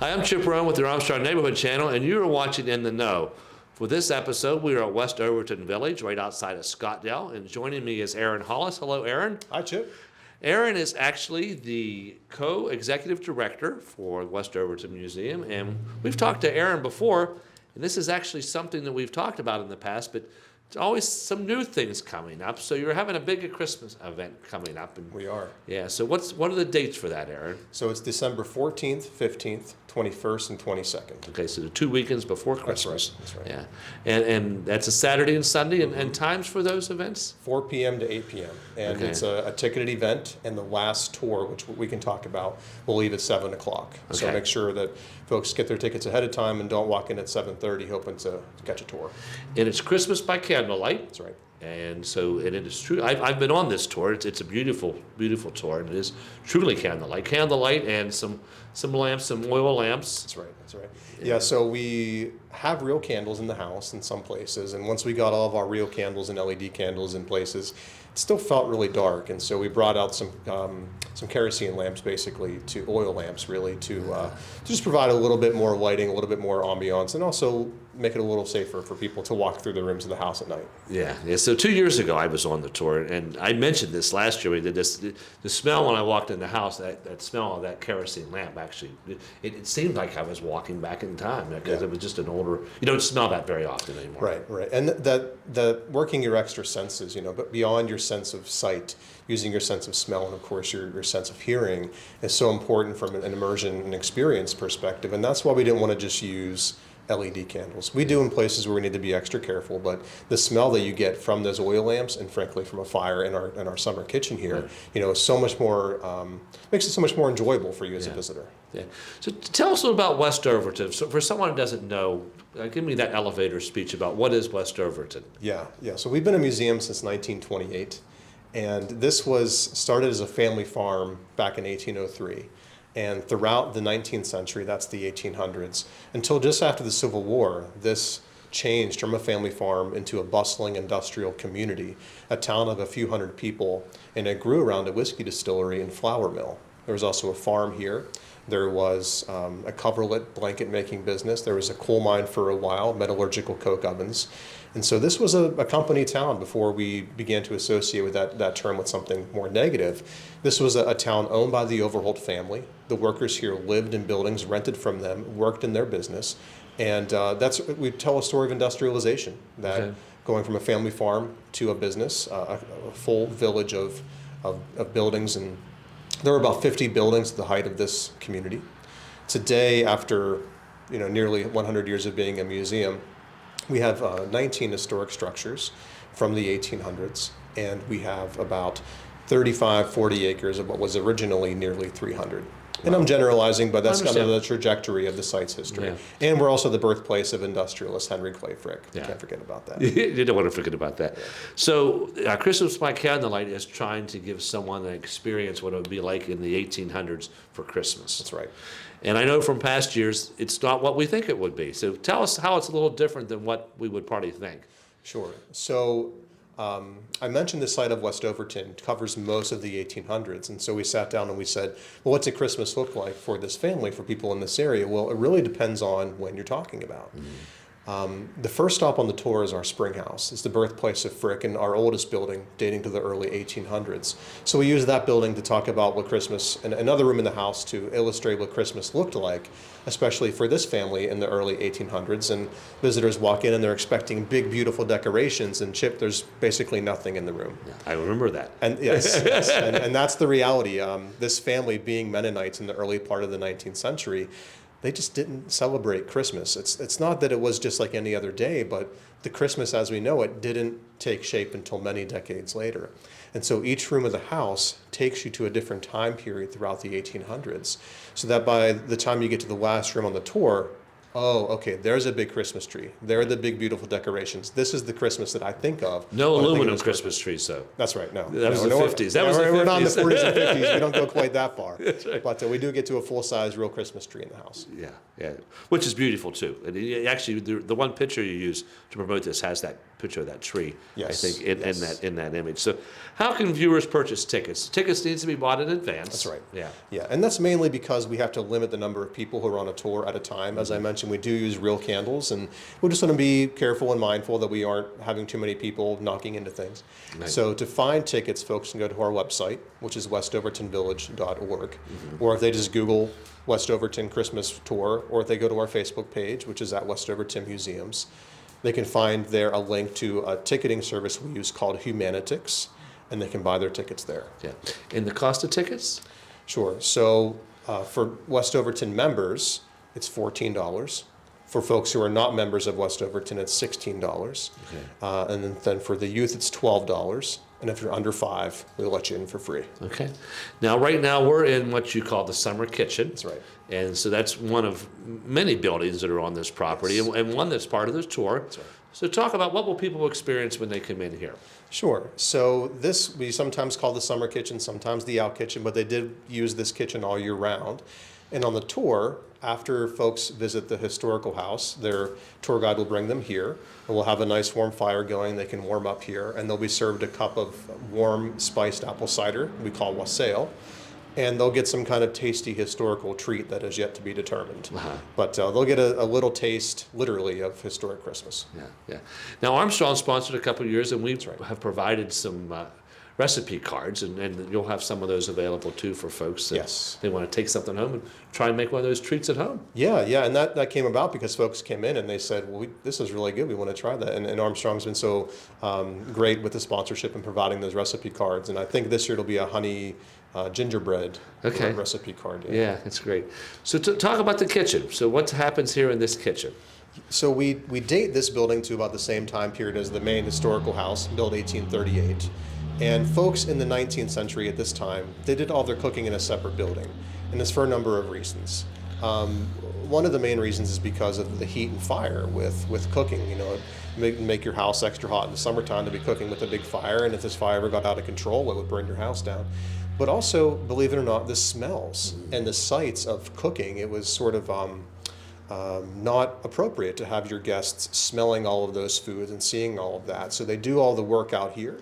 Hi, I'm Chip Rowan with your Armstrong Neighborhood Channel, and you are watching In the Know. For this episode, we are at West Overton Village, right outside of Scottdale, and joining me is Aaron Hollis. Hello, Aaron. Hi, Chip. Aaron is actually the co-executive director for West Overton Museum, and we've talked to Aaron before, and this is actually something that we've talked about in the past, but there's always some new things coming up. So you're having a big Christmas event coming up. And We are. yeah, so what are the dates for that, Aaron? So it's December 14th, 15th, 21st, and 22nd. Okay, so the 2 weekends before Christmas. That's right. Yeah, and that's a Saturday and Sunday, and times for those events? 4 p.m. to 8 p.m. And Okay. it's a ticketed event, and the last tour, which we can talk about, will leave at 7 o'clock. So Okay. make sure that folks get their tickets ahead of time and don't walk in at 7:30 hoping to catch a tour. And it's Christmas by candlelight. That's right. And so, and it is true. I've been on this tour. It's a beautiful, beautiful tour, and it is truly candlelight, and some lamps, some oil lamps. That's right. That's right. Yeah, so we have real candles in the house in some places, and once we got all of our real candles and LED candles in places, it still felt really dark, and so we brought out some kerosene lamps, basically, to oil lamps, really, to just provide a little bit more lighting, a little bit more ambiance, and also make it a little safer for people to walk through the rooms of the house at night. Yeah. So 2 years ago, I was on the tour, and I mentioned this last year. We did this. The smell when I walked in the house, that smell of that kerosene lamp, actually, it seemed like I was walking back in time because Yeah. it was just an older. You don't smell that very often anymore. Right. And that working your extra senses, but beyond your sense of sight, using your sense of smell and of course your sense of hearing is so important from an immersion and experience perspective. And that's why we didn't want to just use LED candles. We do in places where we need to be extra careful, but the smell that you get from those oil lamps and frankly from a fire in our summer kitchen here, is so much more, makes it so much more enjoyable for you as a visitor. Yeah. So tell us a little about West Overton. So for someone who doesn't know, give me that elevator speech about what is West Overton. Yeah. So we've been a museum since 1928, and this was started as a family farm back in 1803. And throughout the 19th century, that's the 1800s, until just after the Civil War, this changed from a family farm into a bustling industrial community, a town of a few hundred people, and it grew around a whiskey distillery and flour mill. There was also a farm here. There was a coverlet blanket making business. There was a coal mine for a while, metallurgical coke ovens. And so this was a company town before we began to associate with that term with something more negative. This was a town owned by the Overholt family. The workers here lived in buildings rented from them, worked in their business. And we tell a story of industrialization, that going from a family farm to a business, a full village of buildings. And there were about 50 buildings at the height of this community. Today, after nearly 100 years of being a museum, we have 19 historic structures from the 1800s, and we have about 40 acres of what was originally nearly 300. And I'm generalizing, but that's kind of the trajectory of the site's history. Yeah. And we're also the birthplace of industrialist Henry Clay Frick. You can't forget about that. You don't want to forget about that. So Christmas by Candlelight is trying to give someone an experience what it would be like in the 1800s for Christmas. That's right. And I know from past years, it's not what we think it would be. So tell us how it's a little different than what we would probably think. Sure. So I mentioned the site of West Overton covers most of the 1800s, and so we sat down and we said, well, what's a Christmas look like for this family, for people in this area? Well, it really depends on when you're talking about. The first stop on the tour is our spring house. It's the birthplace of Frick and our oldest building dating to the early 1800s. So we use that building to talk about what Christmas, and another room in the house to illustrate what Christmas looked like, especially for this family in the early 1800s. And visitors walk in and they're expecting big, beautiful decorations, and Chip, there's basically nothing in the room. Yeah, I remember that. And yes. And that's the reality. This family, being Mennonites in the early part of the 19th century, they just didn't celebrate Christmas. It's not that it was just like any other day, but the Christmas as we know it didn't take shape until many decades later. And so each room of the house takes you to a different time period throughout the 1800s, so that by the time you get to the last room on the tour, oh, okay, there's a big Christmas tree. There are the big, beautiful decorations. This is the Christmas that I think of. No aluminum Christmas trees, though. That's right, no. That was the 50s. That was the 50s. We're not in the 40s and 50s. We don't go quite that far. That's right. But we do get to a full-size real Christmas tree in the house. Yeah, which is beautiful, too. And actually, the one picture you use to promote this has that picture of that tree. Yes, I think in yes. that image. So, how can viewers purchase tickets? Tickets needs to be bought in advance. That's right. Yeah. Yeah, and that's mainly because we have to limit the number of people who are on a tour at a time. As I mentioned, we do use real candles, and we just want to be careful and mindful that we aren't having too many people knocking into things. Right. So to find tickets, folks can go to our website, which is westovertonvillage.org, or if they just Google West Overton Christmas Tour, or if they go to our Facebook page, which is at West Overton Museums, they can find there a link to a ticketing service we use called Humanitix, and they can buy their tickets there. Yeah. And the cost of tickets? Sure. So for West Overton members, it's $14. For folks who are not members of West Overton, it's $16. Okay. And then for the youth, it's $12. And if you're under 5, we'll let you in for free. Okay. Now, right now, we're in what you call the summer kitchen. That's right. And so that's one of many buildings that are on this property, Yes. and one that's part of this tour. That's right. So talk about what will people experience when they come in here? Sure. So this we sometimes call the summer kitchen, sometimes the out kitchen, but they did use this kitchen all year round. And on the tour, after folks visit the historical house, their tour guide will bring them here, and we'll have a nice warm fire going. They can warm up here, and they'll be served a cup of warm spiced apple cider we call wassail. And they'll get some kind of tasty historical treat that is yet to be determined. Uh-huh. But they'll get a little taste, literally, of historic Christmas. Yeah, yeah. Now, Armstrong sponsored a couple of years, and we right. have provided some recipe cards, and you'll have some of those available too for folks that Yes. they want to take something home and try and make one of those treats at home. Yeah, and that came about because folks came in and they said, well, this is really good. We want to try that. And Armstrong's been so great with the sponsorship and providing those recipe cards. And I think this year it'll be a honey gingerbread recipe card. Yeah, that's great. So talk about the kitchen. So what happens here in this kitchen? So we date this building to about the same time period as the main historical house, built 1838. And folks in the 19th century at this time, they did all their cooking in a separate building. And it's for a number of reasons. One of the main reasons is because of the heat and fire with cooking. You know, make your house extra hot in the summertime to be cooking with a big fire. And if this fire ever got out of control, it would burn your house down. But also, believe it or not, the smells and the sights of cooking, it was sort of not appropriate to have your guests smelling all of those foods and seeing all of that. So they do all the work out here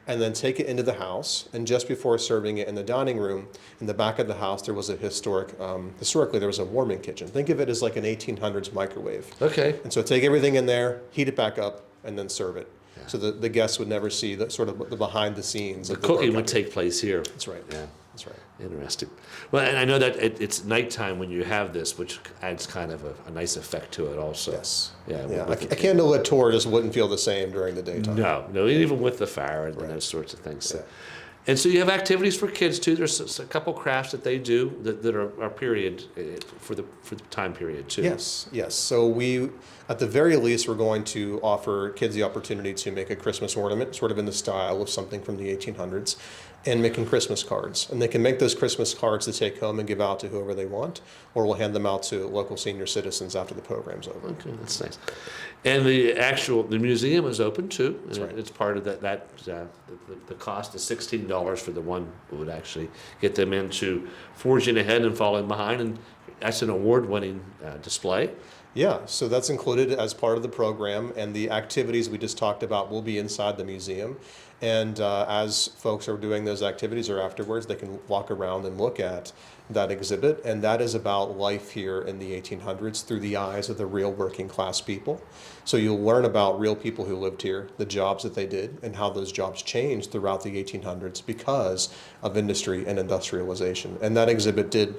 and then take it into the house. And just before serving it in the dining room, in the back of the house, there was a historically, there was a warming kitchen. Think of it as like an 1800s microwave. Okay. And so take everything in there, heat it back up, and then serve it. Yeah. So the guests would never see the sort of the behind the scenes. The cooking would take place here. That's right. Yeah. That's right. Interesting. Well, and I know that it's nighttime when you have this, which adds kind of a nice effect to it also. Yes. Yeah. A candlelit tour just wouldn't feel the same during the daytime. No, even with the fire and those sorts of things. So. And so you have activities for kids too. There's a couple crafts that they do that are period for the time period too. Yes. So we, at the very least, we're going to offer kids the opportunity to make a Christmas ornament, sort of in the style of something from the 1800s, and making Christmas cards. And they can make those Christmas cards to take home and give out to whoever they want, or we'll hand them out to local senior citizens after the program's over. Okay, that's nice. And the museum is open too. That's right. It's part of the cost is $16 for the one who would actually get them into forging ahead and falling behind, and that's an award-winning display. Yeah, so that's included as part of the program, and the activities we just talked about will be inside the museum. And as folks are doing those activities or afterwards, they can walk around and look at that exhibit, and that is about life here in the 1800s through the eyes of the real working class people. So you'll learn about real people who lived here, the jobs that they did, and how those jobs changed throughout the 1800s because of industry and industrialization. And that exhibit did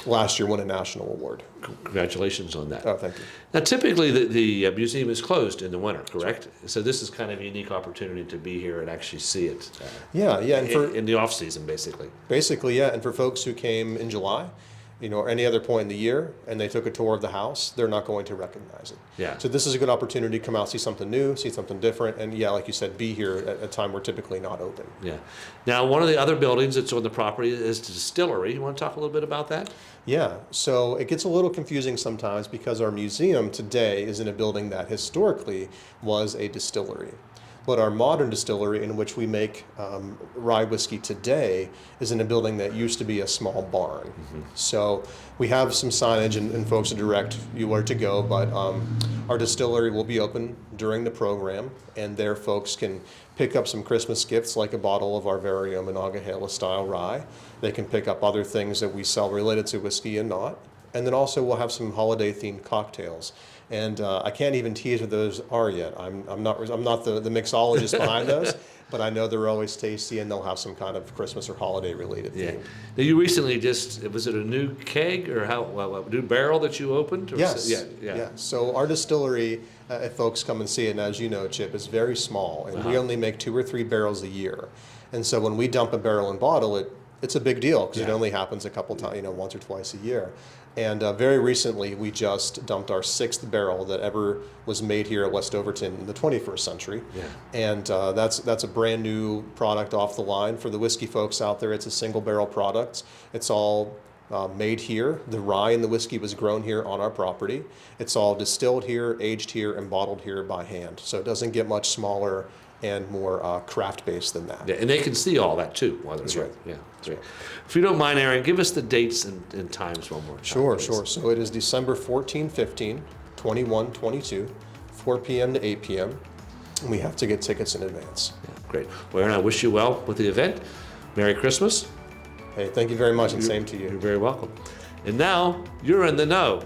last year win a national award. Congratulations on that. Oh, thank you. Now, typically the museum is closed in the winter, correct? Right. So this is kind of a unique opportunity to be here and actually see it. And in the off season, basically. Basically, yeah. And for folks who came in July, or any other point in the year, and they took a tour of the house, they're not going to recognize it. Yeah. So this is a good opportunity to come out, see something new, see something different, and like you said, be here at a time we're typically not open. Yeah. Now, one of the other buildings that's on the property is the distillery. You want to talk a little bit about that? Yeah. So it gets a little confusing sometimes because our museum today is in a building that historically was a distillery. But our modern distillery, in which we make rye whiskey today, is in a building that used to be a small barn. So we have some signage and folks to direct you where to go, but our distillery will be open during the program, and there folks can pick up some Christmas gifts like a bottle of our very own Monongahela style rye. They can pick up other things that we sell related to whiskey and not. And then also we'll have some holiday themed cocktails. And I can't even tease what those are yet. I'm not the mixologist behind those, but I know they're always tasty, and they'll have some kind of Christmas or holiday related Yeah. theme. Now you recently was it a new keg or a new barrel that you opened? Or Yes. Yeah. So our distillery, if folks come and see it, and as you know, Chip, is very small, and we only make 2 or 3 barrels a year. And so when we dump a barrel and bottle it, it's a big deal because it only happens a couple times, once or twice a year. And very recently, we just dumped our 6th barrel that ever was made here at West Overton in the 21st century. Yeah. And that's a brand new product off the line for the whiskey folks out there. It's a single barrel product. It's all made here. The rye and the whiskey was grown here on our property. It's all distilled here, aged here, and bottled here by hand. So it doesn't get much smaller and more craft-based than that. Yeah, and they can see all that too while they're That's here. right. Yeah, that's right. If you don't mind, Aaron, give us the dates and times one more time. Sure, please. sure. So it is December 14, 15, 21, 22, 4 p.m. to 8 p.m. And we have to get tickets in advance. Yeah, great. Well, Aaron, I wish you well with the event. Merry Christmas. Hey, thank you very much, and same to You're you. very welcome. And now you're in the know.